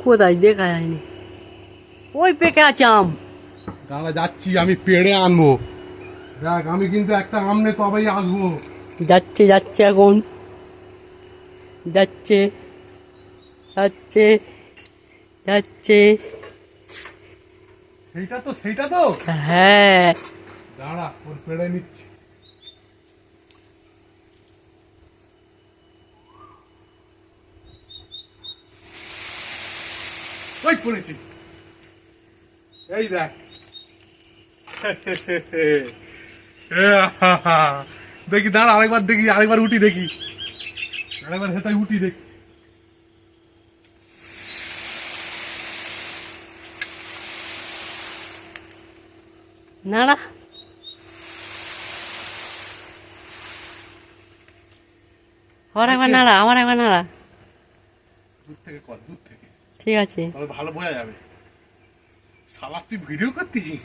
কোথায় দেখা যায়নি? ওই পেকে আছে আম। দাঁড়া যাচ্ছি, আমি পেড়ে আনবো। দেখ আমি কিন্তু একটা আম নে তবেই আসবো। যাচ্ছে যাচ্ছে এখন, যাচ্ছে যাচ্ছে যাচ্ছে। সেইটা তো হ্যাঁ, দাঁড়া ওর পেড়ে নিচ্ছি। ওই পড়েছি, এই দেখ। দেখি দাঁড়া আরেকবার দেখি, আরেকবার উঠি দেখি, আরেকবার হেতায় উঠি দেখি। নাড়া। আবার একবার নাড়া, আবার একবার নাড়া। দূর থেকে কর, দূর থেকে, ঠিক আছে। তবে ভালো বোঝা যাবে। শালা তুই ভিডিও করতেছিস?